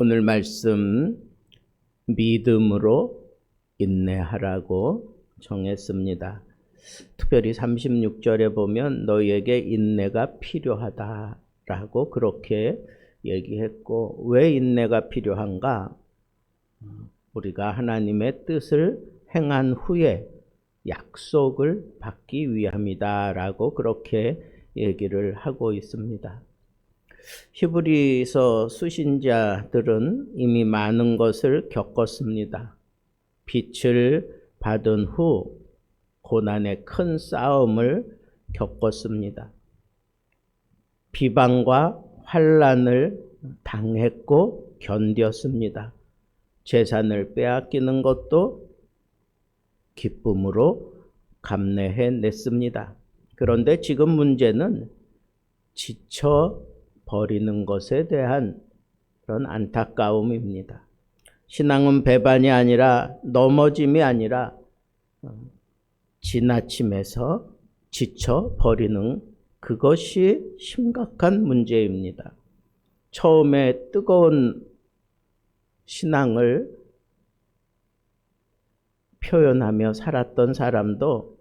오늘 말씀 믿음으로 인내하라고 정했습니다. 특별히 36절에 보면 너희에게 인내가 필요하다라고 그렇게 얘기했고, 왜 인내가 필요한가? 우리가 하나님의 뜻을 행한 후에 약속을 받기 위함이다라고 그렇게 얘기를 하고 있습니다. 히브리서 수신자들은 이미 많은 것을 겪었습니다. 빛을 받은 후 고난의 큰 싸움을 겪었습니다. 비방과 환난을 당했고 견뎠습니다. 재산을 빼앗기는 것도 기쁨으로 감내해냈습니다. 그런데 지금 문제는 지쳐 버리는 것에 대한 그런 안타까움입니다. 신앙은 배반이 아니라 넘어짐이 아니라 지나침에서 지쳐 버리는 그것이 심각한 문제입니다. 처음에 뜨거운 신앙을 표현하며 살았던 사람도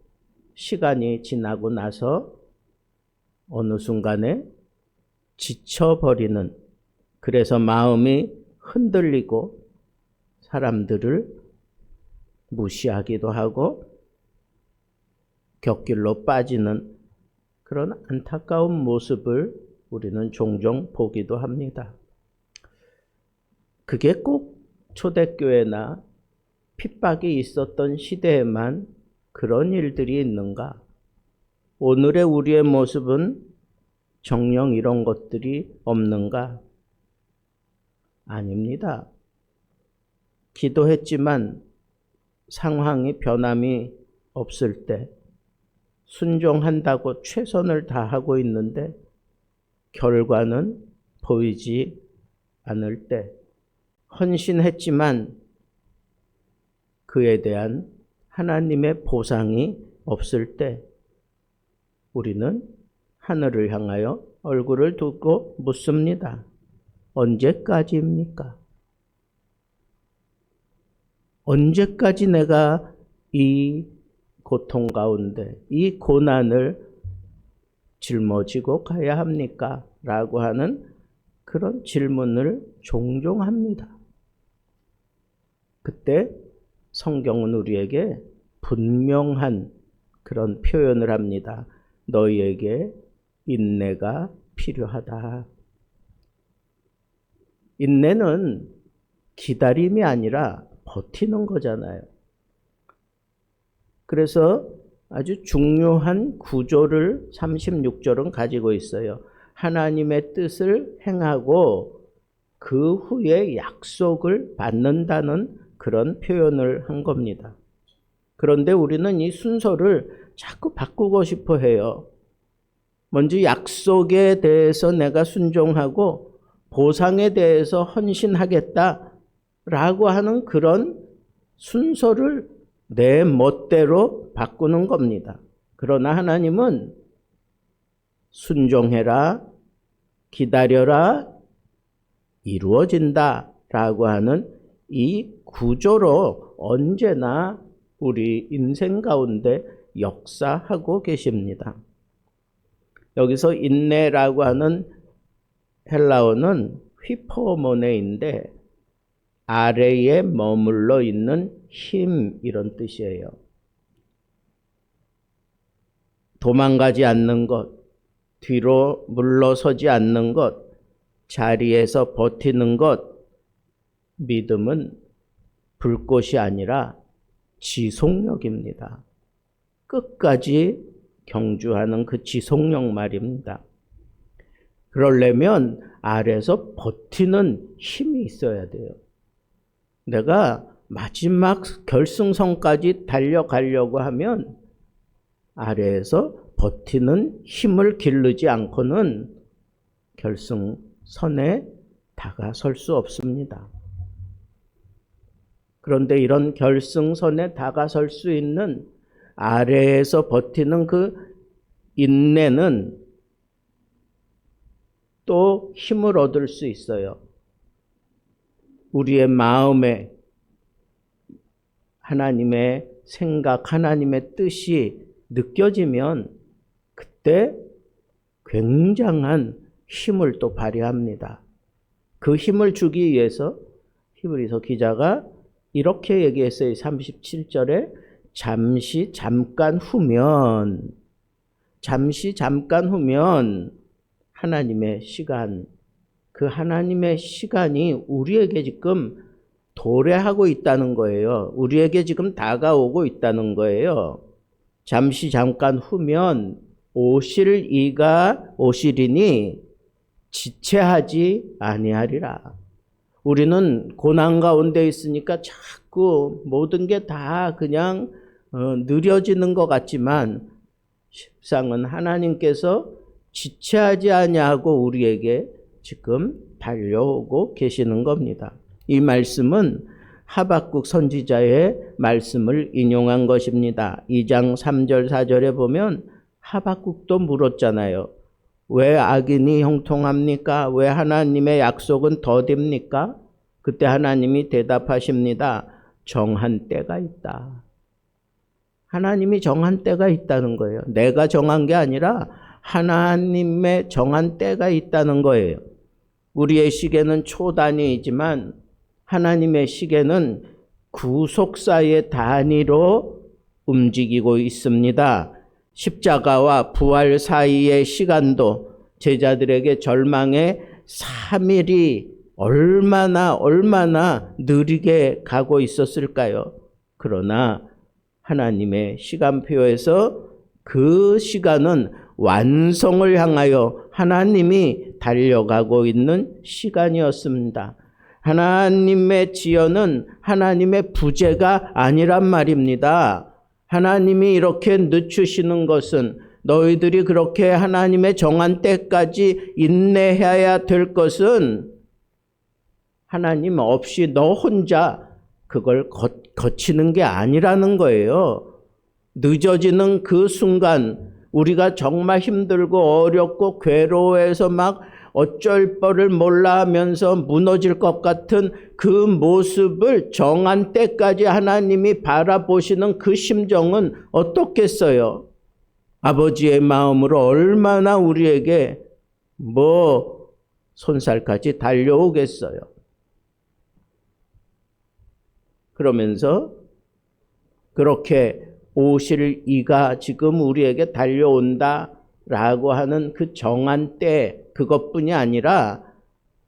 시간이 지나고 나서 어느 순간에 지쳐버리는, 그래서 마음이 흔들리고 사람들을 무시하기도 하고 곁길로 빠지는 그런 안타까운 모습을 우리는 종종 보기도 합니다. 그게 꼭 초대교회나 핍박이 있었던 시대에만 그런 일들이 있는가? 오늘의 우리의 모습은 정녕 이런 것들이 없는가? 아닙니다. 기도했지만 상황이 변함이 없을 때, 순종한다고 최선을 다하고 있는데 결과는 보이지 않을 때, 헌신했지만 그에 대한 하나님의 보상이 없을 때 우리는 하늘을 향하여 얼굴을 두고 묻습니다. 언제까지입니까? 언제까지 내가 이 고통 가운데 이 고난을 짊어지고 가야 합니까? 라고 하는 그런 질문을 종종 합니다. 그때 성경은 우리에게 분명한 그런 표현을 합니다. 너희에게 인내가 필요하다. 인내는 기다림이 아니라 버티는 거잖아요. 그래서 아주 중요한 구조를 36절은 가지고 있어요. 하나님의 뜻을 행하고 그 후에 약속을 받는다는 그런 표현을 한 겁니다. 그런데 우리는 이 순서를 자꾸 바꾸고 싶어 해요. 먼저 약속에 대해서 내가 순종하고 보상에 대해서 헌신하겠다라고 하는 그런 순서를 내 멋대로 바꾸는 겁니다. 그러나 하나님은 순종해라, 기다려라, 이루어진다라고 하는 이 구조로 언제나 우리 인생 가운데 역사하고 계십니다. 여기서 인내라고 하는 헬라어는 휘퍼모네인데 아래에 머물러 있는 힘, 이런 뜻이에요. 도망가지 않는 것, 뒤로 물러서지 않는 것, 자리에서 버티는 것. 믿음은 불꽃이 아니라 지속력입니다. 끝까지 경주하는 그 지속력 말입니다. 그러려면 아래에서 버티는 힘이 있어야 돼요. 내가 마지막 결승선까지 달려가려고 하면 아래에서 버티는 힘을 기르지 않고는 결승선에 다가설 수 없습니다. 그런데 이런 결승선에 다가설 수 있는 아래에서 버티는 그 인내는 또 힘을 얻을 수 있어요. 우리의 마음에 하나님의 생각, 하나님의 뜻이 느껴지면 그때 굉장한 힘을 또 발휘합니다. 그 힘을 주기 위해서 히브리서 기자가 이렇게 얘기했어요. 37절에 잠시 잠깐 후면 하나님의 시간, 그 하나님의 시간이 우리에게 지금 도래하고 있다는 거예요. 우리에게 지금 다가오고 있다는 거예요. 잠시 잠깐 후면 오실 이가 오시리니 지체하지 아니하리라. 우리는 고난 가운데 있으니까 자꾸 모든 게 다 그냥 느려지는 것 같지만 십상은 하나님께서 지체하지 아니하고 우리에게 지금 달려오고 계시는 겁니다. 이 말씀은 하박국 선지자의 말씀을 인용한 것입니다. 2장 3절 4절에 보면 하박국도 물었잖아요. 왜 악인이 형통합니까? 왜 하나님의 약속은 더딥니까? 그때 하나님이 대답하십니다. 정한 때가 있다. 하나님이 정한 때가 있다는 거예요. 내가 정한 게 아니라 하나님의 정한 때가 있다는 거예요. 우리의 시계는 초단위이지만 하나님의 시계는 구속사의 단위로 움직이고 있습니다. 십자가와 부활 사이의 시간도 제자들에게 절망의 3일이 얼마나 느리게 가고 있었을까요? 그러나 하나님의 시간표에서 그 시간은 완성을 향하여 하나님이 달려가고 있는 시간이었습니다. 하나님의 지연은 하나님의 부재가 아니란 말입니다. 하나님이 이렇게 늦추시는 것은 너희들이 그렇게 하나님의 정한 때까지 인내해야 될 것은 하나님 없이 너 혼자 그걸 거치는 게 아니라는 거예요. 늦어지는 그 순간 우리가 정말 힘들고 어렵고 괴로워해서 막 어쩔 뻔을 몰라 하면서 무너질 것 같은 그 모습을 정한 때까지 하나님이 바라보시는 그 심정은 어떻겠어요? 아버지의 마음으로 얼마나 우리에게 손살까지 달려오겠어요. 그러면서 그렇게 오실 이가 지금 우리에게 달려온다라고 하는 그 정한 때, 그것뿐이 아니라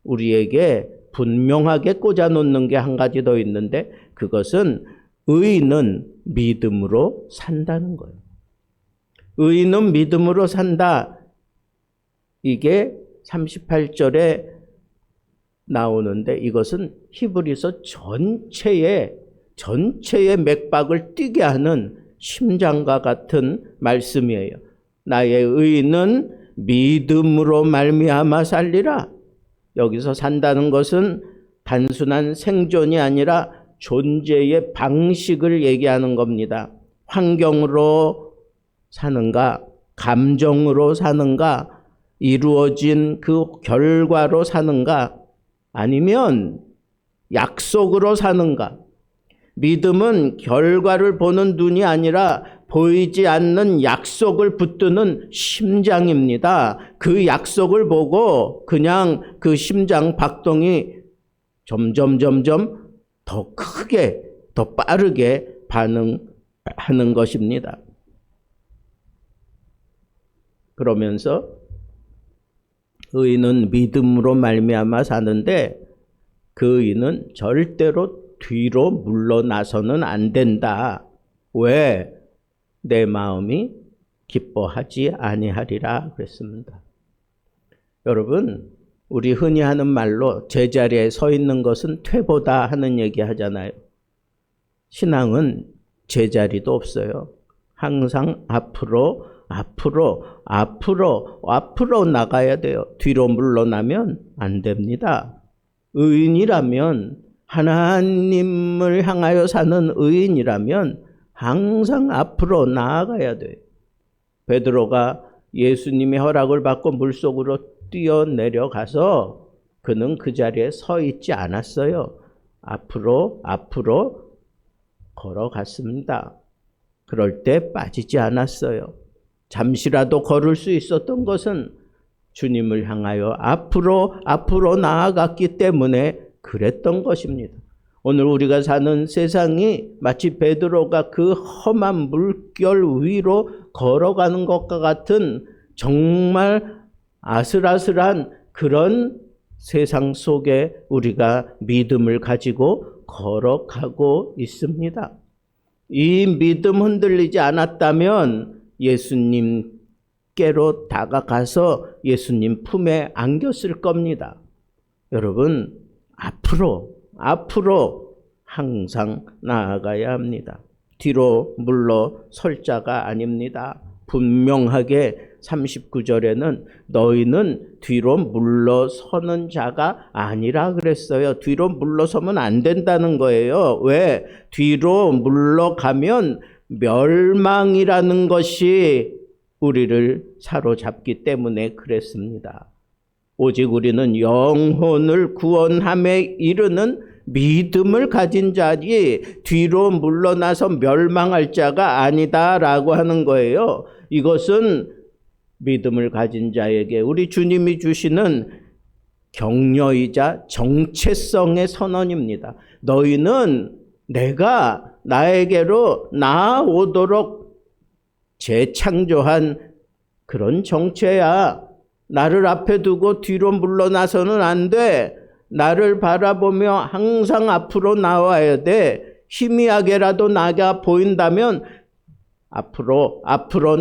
우리에게 분명하게 꽂아놓는 게 한 가지 더 있는데 그것은 의인은 믿음으로 산다는 거예요. 의인은 믿음으로 산다. 이게 38절에 나오는데 이것은 히브리서 전체의 맥박을 뛰게 하는 심장과 같은 말씀이에요. 나의 의인은 믿음으로 말미암아 살리라. 여기서 산다는 것은 단순한 생존이 아니라 존재의 방식을 얘기하는 겁니다. 환경으로 사는가, 감정으로 사는가, 이루어진 그 결과로 사는가, 아니면 약속으로 사는가. 믿음은 결과를 보는 눈이 아니라 보이지 않는 약속을 붙드는 심장입니다. 그 약속을 보고 그냥 그 심장 박동이 점점 더 크게, 더 빠르게 반응하는 것입니다. 그러면서 의인은 믿음으로 말미암아 사는데 그 의인은 절대로 뒤로 물러나서는 안 된다. 왜? 내 마음이 기뻐하지 아니하리라 그랬습니다. 여러분, 우리 흔히 하는 말로 제자리에 서 있는 것은 퇴보다 하는 얘기 하잖아요. 신앙은 제자리도 없어요. 항상 앞으로 나가야 돼요. 뒤로 물러나면 안 됩니다. 의인이라면, 하나님을 향하여 사는 의인이라면 항상 앞으로 나아가야 돼요. 베드로가 예수님의 허락을 받고 물속으로 뛰어내려가서 그는 그 자리에 서 있지 않았어요. 앞으로 걸어갔습니다. 그럴 때 빠지지 않았어요. 잠시라도 걸을 수 있었던 것은 주님을 향하여 앞으로 나아갔기 때문에 그랬던 것입니다. 오늘 우리가 사는 세상이 마치 베드로가 그 험한 물결 위로 걸어가는 것과 같은 정말 아슬아슬한 그런 세상 속에 우리가 믿음을 가지고 걸어가고 있습니다. 이 믿음 흔들리지 않았다면 예수님께로 다가가서 예수님 품에 안겼을 겁니다. 여러분, 앞으로 항상 나아가야 합니다. 뒤로 물러설 자가 아닙니다. 분명하게 39절에는 너희는 뒤로 물러서는 자가 아니라 그랬어요. 뒤로 물러서면 안 된다는 거예요. 왜? 뒤로 물러가면 멸망이라는 것이 우리를 사로잡기 때문에 그랬습니다. 오직 우리는 영혼을 구원함에 이르는 믿음을 가진 자니 뒤로 물러나서 멸망할 자가 아니다라고 하는 거예요. 이것은 믿음을 가진 자에게 우리 주님이 주시는 격려이자 정체성의 선언입니다. 너희는 내가 나에게로 나아오도록 재창조한 그런 정체야. 나를 앞에 두고 뒤로 물러나서는 안 돼. 나를 바라보며 항상 앞으로 나와야 돼. 희미하게라도 나가 보인다면 앞으로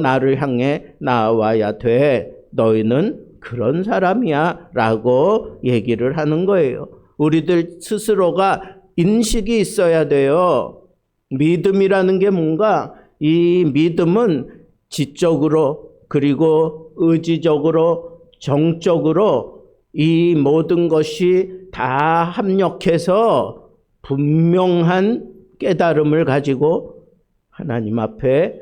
나를 향해 나와야 돼. 너희는 그런 사람이야 라고 얘기를 하는 거예요. 우리들 스스로가 인식이 있어야 돼요. 믿음이라는 게 뭔가, 이 믿음은 지적으로 그리고 의지적으로 정적으로 이 모든 것이 다 합력해서 분명한 깨달음을 가지고 하나님 앞에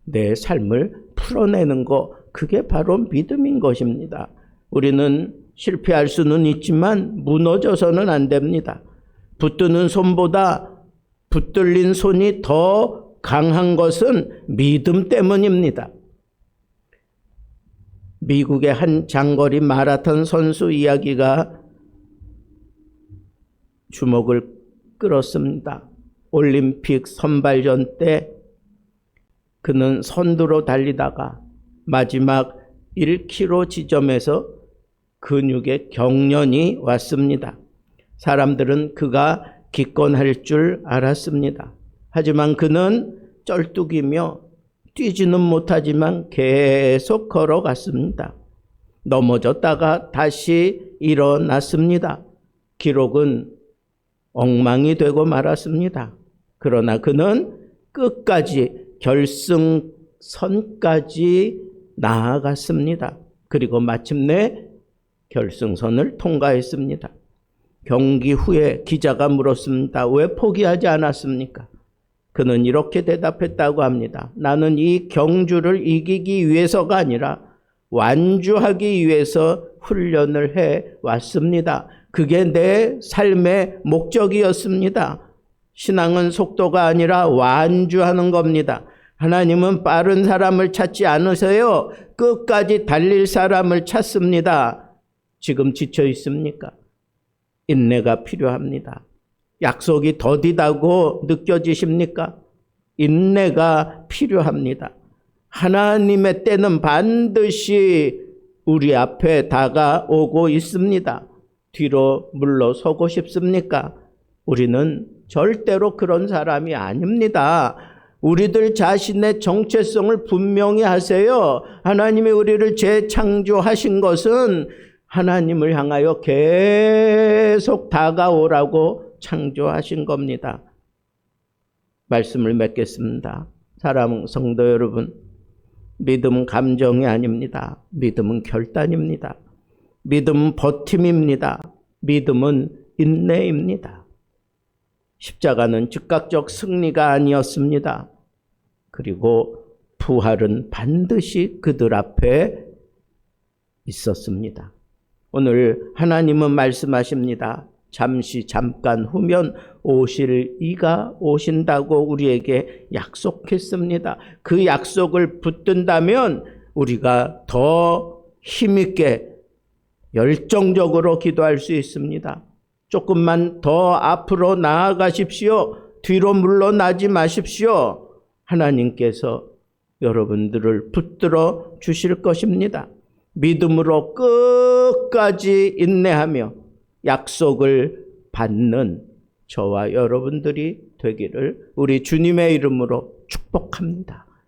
내 삶을 풀어내는 거, 그게 바로 믿음인 것입니다. 우리는 실패할 수는 있지만 무너져서는 안 됩니다. 붙드는 손보다 붙들린 손이 더 강한 것은 믿음 때문입니다. 미국의 한 장거리 마라톤 선수 이야기가 주목을 끌었습니다. 올림픽 선발전 때 그는 선두로 달리다가 마지막 1km 지점에서 근육에 경련이 왔습니다. 사람들은 그가 기권할 줄 알았습니다. 하지만 그는 쩔뚝이며 뛰지는 못하지만 계속 걸어갔습니다. 넘어졌다가 다시 일어났습니다. 기록은 엉망이 되고 말았습니다. 그러나 그는 끝까지 결승선까지 나아갔습니다. 그리고 마침내 결승선을 통과했습니다. 경기 후에 기자가 물었습니다. 왜 포기하지 않았습니까? 그는 이렇게 대답했다고 합니다. 나는 이 경주를 이기기 위해서가 아니라 완주하기 위해서 훈련을 해 왔습니다. 그게 내 삶의 목적이었습니다. 신앙은 속도가 아니라 완주하는 겁니다. 하나님은 빠른 사람을 찾지 않으세요. 끝까지 달릴 사람을 찾습니다. 지금 지쳐 있습니까? 인내가 필요합니다. 약속이 더디다고 느껴지십니까? 인내가 필요합니다. 하나님의 때는 반드시 우리 앞에 다가오고 있습니다. 뒤로 물러서고 싶습니까? 우리는 절대로 그런 사람이 아닙니다. 우리들 자신의 정체성을 분명히 하세요. 하나님이 우리를 재창조하신 것은 하나님을 향하여 계속 다가오라고 창조하신 겁니다. 말씀을 맺겠습니다. 사랑하는 성도 여러분, 믿음은 감정이 아닙니다. 믿음은 결단입니다. 믿음은 버팀입니다. 믿음은 인내입니다. 십자가는 즉각적 승리가 아니었습니다. 그리고 부활은 반드시 그들 앞에 있었습니다. 오늘 하나님은 말씀하십니다. 잠시 잠깐 후면 오실 이가 오신다고 우리에게 약속했습니다. 그 약속을 붙든다면 우리가 더 힘있게 열정적으로 기도할 수 있습니다. 조금만 더 앞으로 나아가십시오. 뒤로 물러나지 마십시오. 하나님께서 여러분들을 붙들어 주실 것입니다. 믿음으로 끝까지 인내하며 약속을 받는 저와 여러분들이 되기를 우리 주님의 이름으로 축복합니다.